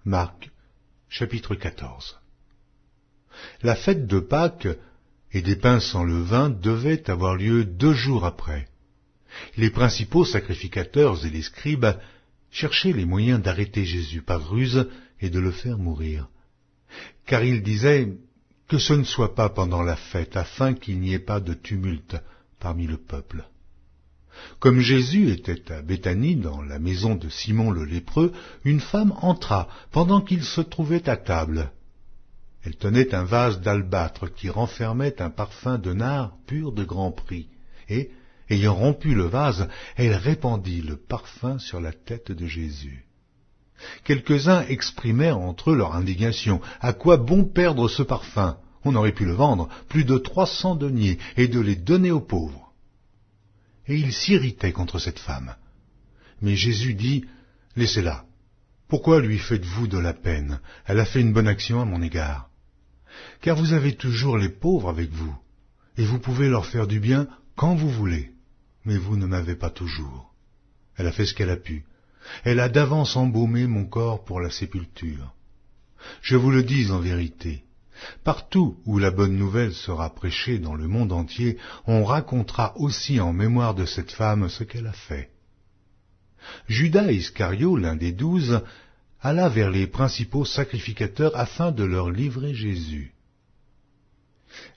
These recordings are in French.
Marc, chapitre 14. La fête de Pâques et des pains sans levain devait avoir lieu 2 jours après. Les principaux sacrificateurs et les scribes cherchaient les moyens d'arrêter Jésus par ruse et de le faire mourir. Car ils disaient que ce ne soit pas pendant la fête, afin qu'il n'y ait pas de tumulte parmi le peuple. Comme Jésus était à Béthanie, dans la maison de Simon le lépreux, une femme entra pendant qu'il se trouvait à table. Elle tenait un vase d'albâtre qui renfermait un parfum de nard pur de grand prix, et, ayant rompu le vase, elle répandit le parfum sur la tête de Jésus. Quelques-uns exprimèrent entre eux leur indignation. À quoi bon perdre ce parfum? On aurait pu le vendre plus de 300 deniers et de les donner aux pauvres. Et ils s'irritaient contre cette femme. Mais Jésus dit, « Laissez-la. Pourquoi lui faites-vous de la peine? Elle a fait une bonne action à mon égard. Car vous avez toujours les pauvres avec vous, et vous pouvez leur faire du bien quand vous voulez, mais vous ne m'avez pas toujours. Elle a fait ce qu'elle a pu. Elle a d'avance embaumé mon corps pour la sépulture. Je vous le dis en vérité, partout où la bonne nouvelle sera prêchée dans le monde entier, on racontera aussi en mémoire de cette femme ce qu'elle a fait. » Judas Iscario, l'un des 12, alla vers les principaux sacrificateurs afin de leur livrer Jésus.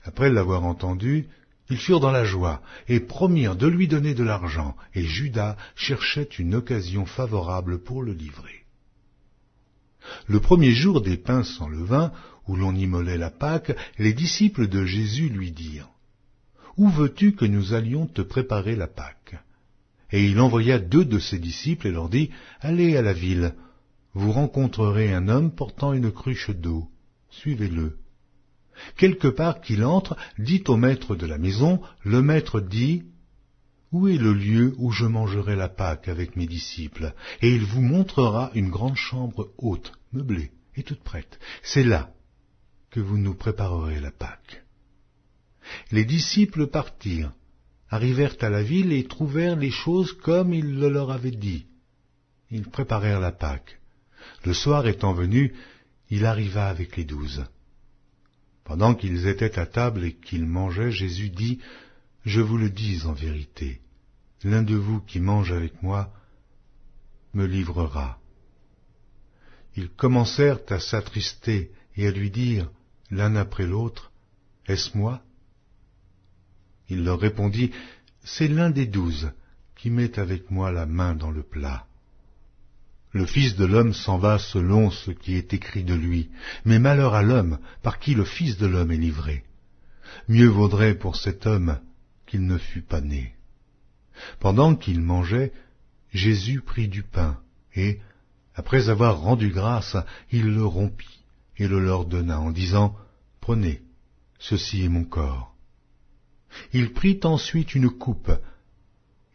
Après l'avoir entendu, ils furent dans la joie et promirent de lui donner de l'argent, et Judas cherchait une occasion favorable pour le livrer. Le premier jour des pains sans levain, où l'on immolait la Pâque, les disciples de Jésus lui dirent, « Où veux-tu que nous allions te préparer la Pâque ?» Et il envoya 2 de ses disciples et leur dit, « Allez à la ville, vous rencontrerez un homme portant une cruche d'eau, suivez-le. Quelque part qu'il entre, dites au maître de la maison, le maître dit, « Où est le lieu où je mangerai la Pâque avec mes disciples ?» Et il vous montrera une grande chambre haute, meublée et toute prête. C'est là que vous nous préparerez la Pâque. Les disciples partirent, arrivèrent à la ville et trouvèrent les choses comme il le leur avait dit. Ils préparèrent la Pâque. Le soir étant venu, il arriva avec les 12. Pendant qu'ils étaient à table et qu'ils mangeaient, Jésus dit, « Je vous le dis en vérité, l'un de vous qui mange avec moi me livrera. » Ils commencèrent à s'attrister et à lui dire, l'un après l'autre, « Est-ce moi ?» Il leur répondit, « C'est l'un des 12 qui met avec moi la main dans le plat. Le Fils de l'homme s'en va selon ce qui est écrit de lui, mais malheur à l'homme par qui le Fils de l'homme est livré. Mieux vaudrait pour cet homme qu'il ne fût pas né. » Pendant qu'ils mangeaient, Jésus prit du pain, et, après avoir rendu grâce, il le rompit et le leur donna en disant, « Prenez, ceci est mon corps. » Il prit ensuite une coupe,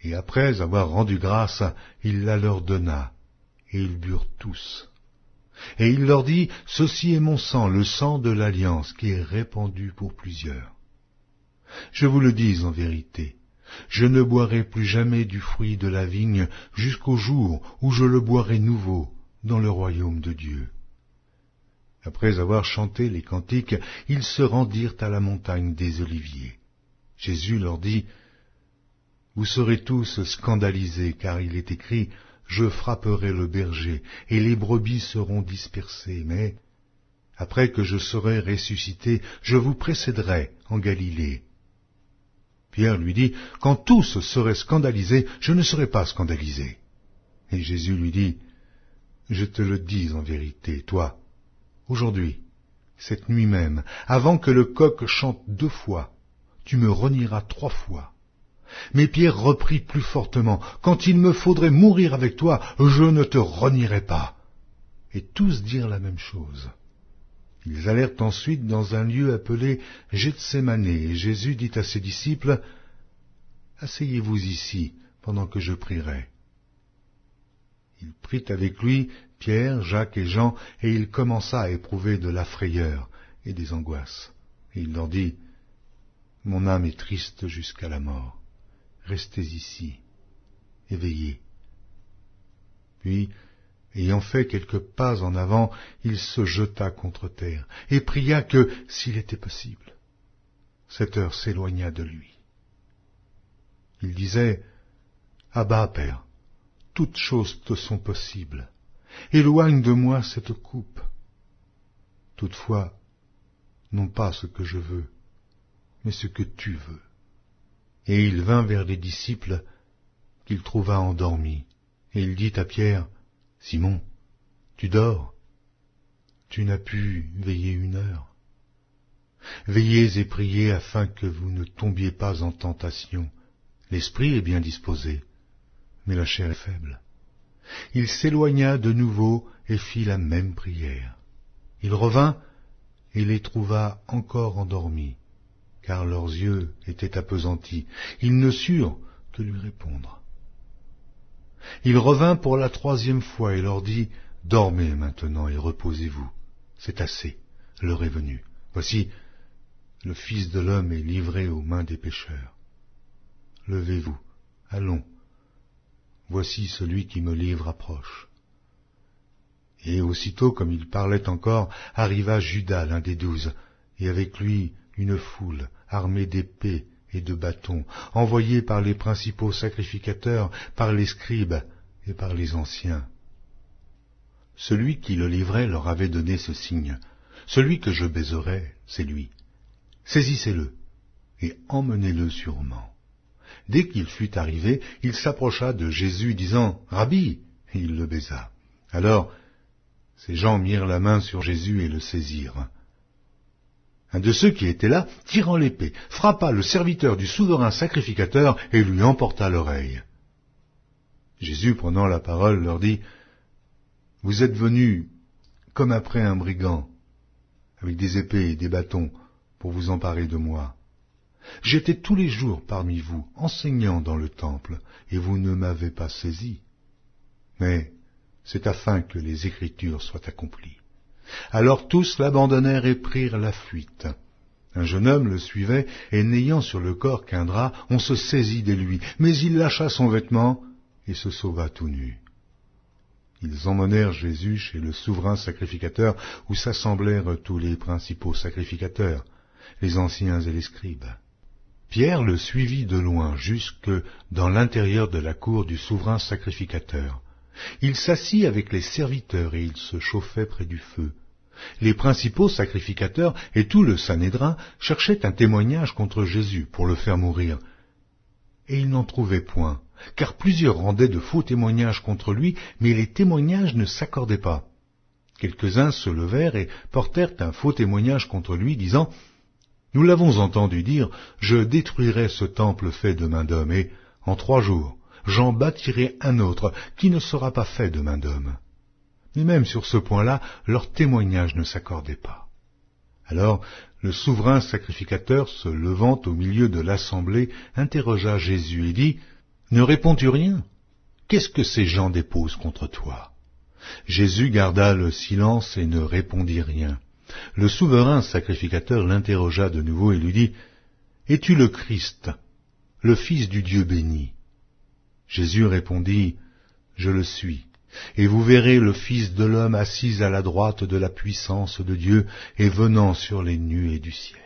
et après avoir rendu grâce, il la leur donna, et ils burent tous. Et il leur dit, « Ceci est mon sang, le sang de l'alliance, qui est répandu pour plusieurs. Je vous le dis en vérité, je ne boirai plus jamais du fruit de la vigne jusqu'au jour où je le boirai nouveau dans le royaume de Dieu. » Après avoir chanté les cantiques, ils se rendirent à la montagne des Oliviers. Jésus leur dit, « Vous serez tous scandalisés, car il est écrit, « Je frapperai le berger, et les brebis seront dispersées, mais, après que je serai ressuscité, je vous précéderai en Galilée. » Pierre lui dit, « Quand tous seraient scandalisés, je ne serai pas scandalisé. » Et Jésus lui dit, « Je te le dis en vérité, toi, aujourd'hui, cette nuit même, avant que le coq chante 2 fois, tu me renieras 3 fois. » Mais Pierre reprit plus fortement, « Quand il me faudrait mourir avec toi, je ne te renierai pas. » Et tous dirent la même chose. Ils allèrent ensuite dans un lieu appelé Gethsémane, et Jésus dit à ses disciples, « Asseyez-vous ici, pendant que je prierai. » Il prit avec lui Pierre, Jacques et Jean, et il commença à éprouver de la frayeur et des angoisses. Et il leur dit, « Mon âme est triste jusqu'à la mort. Restez ici, et veillez. » Puis, Ayant fait quelques pas en avant, il se jeta contre terre et pria que, s'il était possible, cette heure s'éloignât de lui. Il disait, « Abba, Père, toutes choses te sont possibles. Éloigne de moi cette coupe. Toutefois, non pas ce que je veux, mais ce que tu veux. » Et il vint vers les disciples qu'il trouva endormis, et il dit à Pierre, « Simon, tu dors? Tu n'as pu veiller 1 heure. Veillez et priez afin que vous ne tombiez pas en tentation. L'esprit est bien disposé, mais la chair est faible. » Il s'éloigna de nouveau et fit la même prière. Il revint et les trouva encore endormis, car leurs yeux étaient appesantis. Ils ne surent que lui répondre. Il revint pour la 3e fois et leur dit, « Dormez maintenant et reposez-vous. C'est assez, l'heure est venue. Voici, le Fils de l'homme est livré aux mains des pécheurs. Levez-vous, allons. Voici celui qui me livre approche. » Et aussitôt, comme il parlait encore, arriva Judas, l'un des 12, et avec lui une foule, armée d'épées et de bâtons, envoyée par les principaux sacrificateurs, par les scribes et par les anciens. Celui qui le livrait leur avait donné ce signe, « Celui que je baiserai, c'est lui. Saisissez-le et emmenez-le sûrement. » Dès qu'il fut arrivé, il s'approcha de Jésus, disant, « Rabbi !» et il le baisa. Alors, ces gens mirent la main sur Jésus et le saisirent. Un de ceux qui étaient là, tirant l'épée, frappa le serviteur du souverain sacrificateur et lui emporta l'oreille. Jésus, prenant la parole, leur dit, « Vous êtes venus comme après un brigand, avec des épées et des bâtons, pour vous emparer de moi. J'étais tous les jours parmi vous, enseignant dans le temple, et vous ne m'avez pas saisi. Mais c'est afin que les Écritures soient accomplies. » Alors tous l'abandonnèrent et prirent la fuite. Un jeune homme le suivait, et n'ayant sur le corps qu'un drap, on se saisit de lui, mais il lâcha son vêtement et se sauva tout nu. Ils emmenèrent Jésus chez le souverain sacrificateur, où s'assemblèrent tous les principaux sacrificateurs, les anciens et les scribes. Pierre le suivit de loin jusque dans l'intérieur de la cour du souverain sacrificateur. Il s'assit avec les serviteurs et il se chauffait près du feu. Les principaux sacrificateurs et tout le Sanhédrin cherchaient un témoignage contre Jésus pour le faire mourir. Et ils n'en trouvaient point, car plusieurs rendaient de faux témoignages contre lui, mais les témoignages ne s'accordaient pas. Quelques-uns se levèrent et portèrent un faux témoignage contre lui, disant « Nous l'avons entendu dire, je détruirai ce temple fait de main d'homme, et en 3 jours, j'en bâtirai un autre qui ne sera pas fait de main d'homme. » Mais même sur ce point-là, leur témoignage ne s'accordait pas. Alors, le souverain sacrificateur, se levant au milieu de l'assemblée, interrogea Jésus et dit, « Ne réponds-tu rien? Qu'est-ce que ces gens déposent contre toi ?» Jésus garda le silence et ne répondit rien. Le souverain sacrificateur l'interrogea de nouveau et lui dit, « Es-tu le Christ, le Fils du Dieu béni ?» Jésus répondit, « Je le suis, et vous verrez le Fils de l'homme assis à la droite de la puissance de Dieu et venant sur les nuées du ciel. »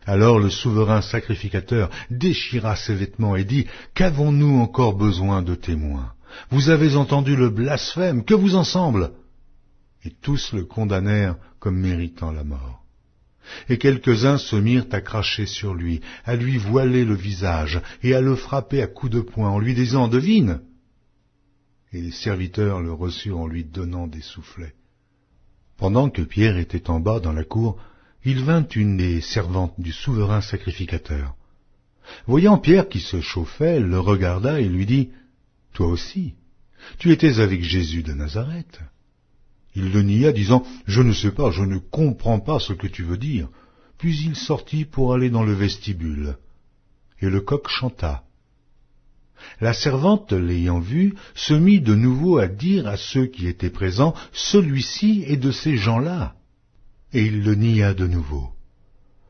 Alors le souverain sacrificateur déchira ses vêtements et dit, « Qu'avons-nous encore besoin de témoins? Vous avez entendu le blasphème, que vous en semble ?» Et tous le condamnèrent comme méritant la mort. Et quelques-uns se mirent à cracher sur lui, à lui voiler le visage et à le frapper à coups de poing en lui disant « Devine !» Et les serviteurs le reçurent en lui donnant des soufflets. Pendant que Pierre était en bas dans la cour, il vint une des servantes du souverain sacrificateur. Voyant Pierre qui se chauffait, le regarda et lui dit « Toi aussi, tu étais avec Jésus de Nazareth. » Il le nia, disant « Je ne sais pas, je ne comprends pas ce que tu veux dire. » Puis il sortit pour aller dans le vestibule. Et le coq chanta. La servante, l'ayant vu, se mit de nouveau à dire à ceux qui étaient présents « Celui-ci est de ces gens-là. » Et il le nia de nouveau.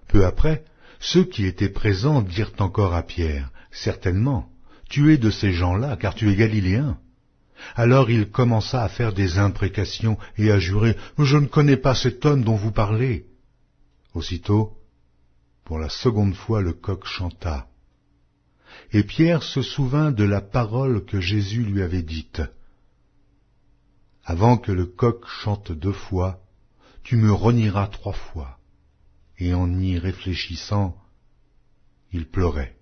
Peu après, ceux qui étaient présents dirent encore à Pierre « Certainement, tu es de ces gens-là, car tu es galiléen. » Alors il commença à faire des imprécations et à jurer « Je ne connais pas cet homme dont vous parlez ». Aussitôt, pour la seconde fois, le coq chanta. Et Pierre se souvint de la parole que Jésus lui avait dite. « Avant que le coq chante 2 fois, tu me renieras 3 fois. » Et en y réfléchissant, il pleurait.